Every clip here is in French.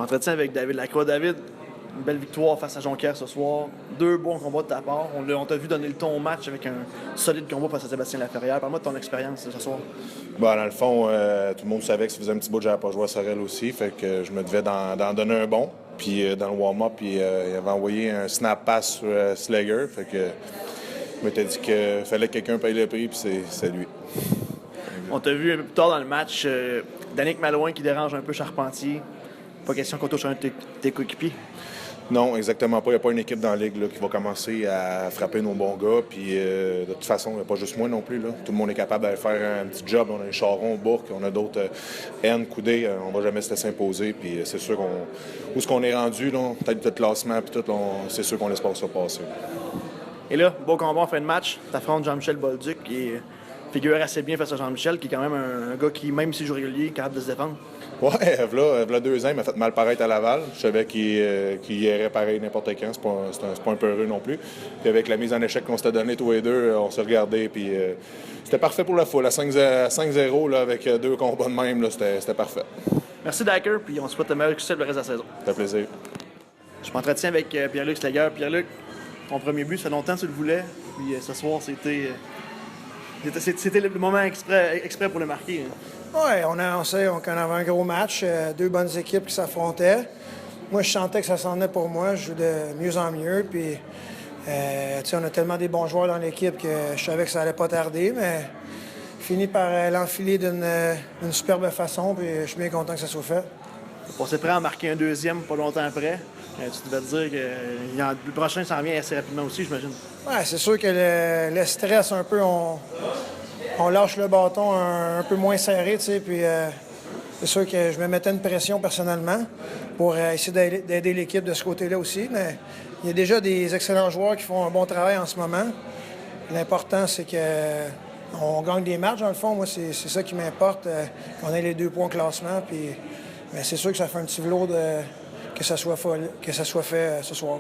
m'entretiens avec David Lacroix. David, une belle victoire face à Jonquière ce soir. 2 bons combats de ta part. On t'a vu donner le ton au match avec un solide combat face à Sébastien Laferrière. Parle-moi de ton expérience ce soir. Bon, dans le fond, tout le monde savait que ça faisait un petit bout que j'avais pas joué à Sorel aussi. Fait que je me devais d'en donner un bon. Puis dans le warm-up, il avait envoyé un snap pass sur Slager. Fait que je m'étais dit qu'il fallait que quelqu'un paye le prix, puis c'est lui. On t'a vu un peu plus tard dans le match, Danick Malouin qui dérange un peu Charpentier. Pas question qu'on touche un de tes coéquipiers. Non, exactement pas. Il n'y a pas une équipe dans la ligue là, qui va commencer à frapper nos bons gars. Puis de toute façon, il n'y a pas juste moi non plus. Là. Tout le monde est capable d'aller faire un petit job. On a les Charron, Bourque, on a d'autres N, Coudé. On va jamais se laisser imposer. Puis c'est sûr où est-ce qu'on est rendu, là, peut-être le classement, puis tout, là, c'est sûr qu'on laisse pas ça passer. Et là, beau combat en fin de match. T'affrontes Jean-Michel Bolduc qui figure assez bien face à Jean-Michel, qui est quand même un gars qui, même s'il joue régulier, est capable de se défendre. Ouais, v'là 2 ans, il m'a fait mal paraître à Laval. Je savais qu'il irait pareil n'importe quand. C'est pas un peureux non plus. Puis avec la mise en échec qu'on s'était donnée tous les deux, on s'est regardé. Puis c'était parfait pour la foule. À 5-0, là, avec 2 combats de même, là, c'était parfait. Merci, Dacker, puis on se souhaite le meilleur succès le reste de la saison. Ça fait plaisir. Je m'entretiens avec Pierre-Luc Slager. Pierre-Luc, ton premier but, ça fait longtemps que tu le voulais. Puis ce soir, c'était le moment exprès pour le marquer. Hein. Oui, on sait qu'on avait un gros match, 2 bonnes équipes qui s'affrontaient. Moi, je sentais que ça s'en venait pour moi. Je joue de mieux en mieux. Puis, on a tellement des bons joueurs dans l'équipe que je savais que ça allait pas tarder, mais fini par l'enfiler d'une superbe façon. Puis, je suis bien content que ça soit fait. On s'est prêt à marquer un deuxième pas longtemps après. Tu devais te dire que le prochain s'en vient assez rapidement aussi, j'imagine. Oui, c'est sûr que le stress, un peu, on lâche le bâton un peu moins serré, tu sais, puis c'est sûr que je me mettais une pression personnellement pour essayer d'aider l'équipe de ce côté-là aussi, mais il y a déjà des excellents joueurs qui font un bon travail en ce moment. L'important, c'est qu'on gagne des matchs, dans le fond. Moi, c'est ça qui m'importe, qu'on ait les 2 points au classement, puis mais c'est sûr que ça fait un petit velours que ça soit fait ce soir.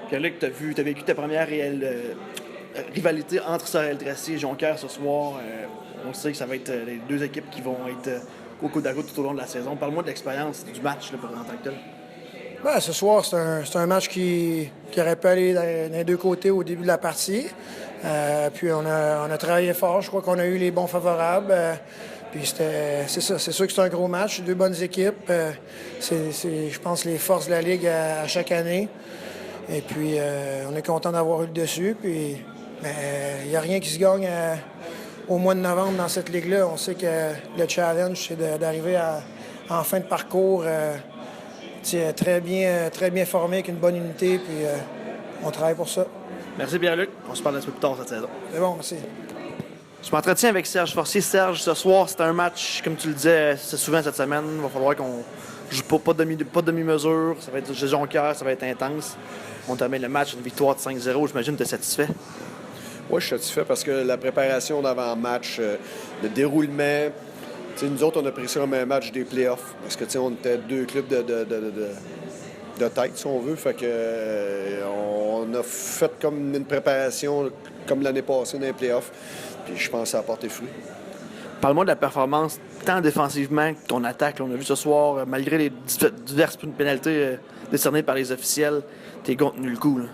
Pierre-Luc, t'as vécu ta première réelle rivalité entre Sorel-Tracy et Jonquière ce soir. On sait que ça va être les 2 équipes qui vont être au coude à coude tout au long de la saison. Parle-moi de l'expérience du match là, en tant que tel. Ben, ce soir, c'est un match qui aurait pu aller dans les 2 côtés au début de la partie. Puis on a travaillé fort. Je crois qu'on a eu les bons favorables. Puis c'est ça. C'est sûr que c'est un gros match. 2 bonnes équipes. C'est, je pense, les forces de la Ligue à chaque année. Et puis, on est content d'avoir eu le dessus. Puis, il n'y a rien qui se gagne au mois de novembre dans cette ligue-là. On sait que le challenge, c'est d'arriver en fin de parcours très bien formé, avec une bonne unité. Puis, on travaille pour ça. Merci, Pierre-Luc. On se parle un peu plus tard cette saison. C'est bon, merci. Je m'entretiens avec Serge Forcier. Serge, ce soir, c'est un match, comme tu le disais, c'est souvent cette semaine. Il va falloir qu'on joue pas de demi-mesure. Ça va être chez Jonquière, ça va être intense. On termine le match, une victoire de 5-0. J'imagine que tu es satisfait. Oui, je suis satisfait parce que la préparation d'avant-match, le déroulement, nous autres, on a pris ça comme un match des playoffs. Parce que on était 2 clubs de tête, si on veut. Fait que on a fait comme une préparation comme l'année passée dans les playoffs. Puis je pense que ça a porté fruit. Parle-moi de la performance, tant défensivement que ton attaque. Là, on a vu ce soir, malgré les diverses pénalités décernées par les officiels, t'es contenu le coup. Là.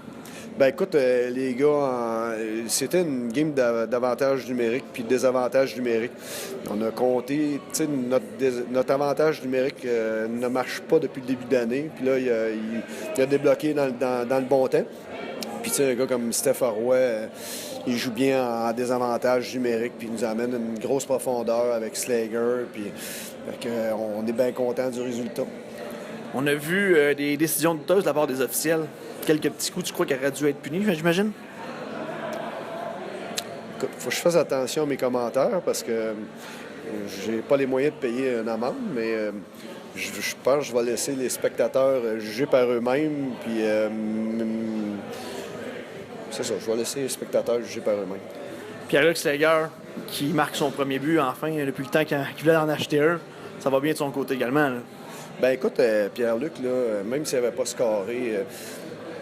Ben écoute, les gars, c'était une game d'avantage numérique puis de désavantage numérique. On a compté, tu sais, notre avantage numérique ne marche pas depuis le début d'année. Puis là, il a débloqué dans le bon temps. Puis tu sais, un gars comme Steph Roy, il joue bien en désavantage numérique, puis il nous amène une grosse profondeur avec Slager. Puis on est bien content du résultat. On a vu des décisions douteuses de la part des officiels. Quelques petits coups, tu crois qu'il aurait dû être puni, j'imagine? Écoute, il faut que je fasse attention à mes commentaires parce que j'ai pas les moyens de payer une amende, mais je pense que je vais laisser les spectateurs juger par eux-mêmes. Puis c'est ça, je vais laisser les spectateurs juger par eux-mêmes. Pierre-Luc Slager, qui marque son premier but, enfin, depuis le temps qu'il voulait en acheter un. Ça va bien de son côté également. Là. Ben écoute, Pierre-Luc, là, même s'il n'avait pas scoré,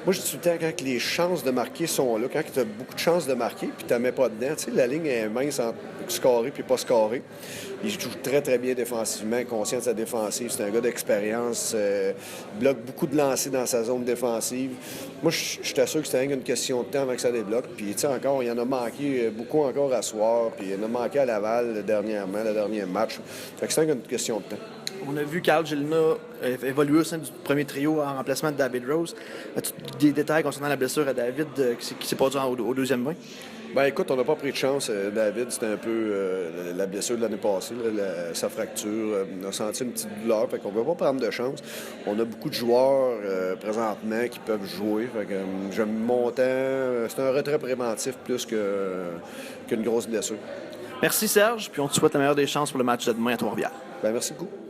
Moi, je dis tout le temps, quand les chances de marquer sont là, quand tu as beaucoup de chances de marquer, puis tu ne mets pas dedans, tu sais, la ligne est mince entre scorer puis pas scorer. Il joue très, très bien défensivement, conscient de sa défensive. C'est un gars d'expérience, bloque beaucoup de lancers dans sa zone défensive. Moi, je t'assure que c'était une question de temps avant que ça débloque. Puis, tu sais, encore, il y en a manqué beaucoup encore à soir, puis il y en a manqué à Laval dernièrement, le dernier match. Fait que c'est une question de temps. On a vu Carl Gélina évoluer au sein du premier trio en remplacement de David Rose. As-tu des détails concernant la blessure à David qui s'est produite au deuxième bain? Ben écoute, on n'a pas pris de chance. David, c'était un peu la blessure de l'année passée, sa fracture. On a senti une petite douleur, fait qu'on ne peut pas prendre de chance. On a beaucoup de joueurs présentement qui peuvent jouer. Fait que je montais. C'est un retrait préventif plus qu'une grosse blessure. Merci Serge, puis on te souhaite la meilleure des chances pour le match de demain à Trois-Rivières. Ben merci beaucoup.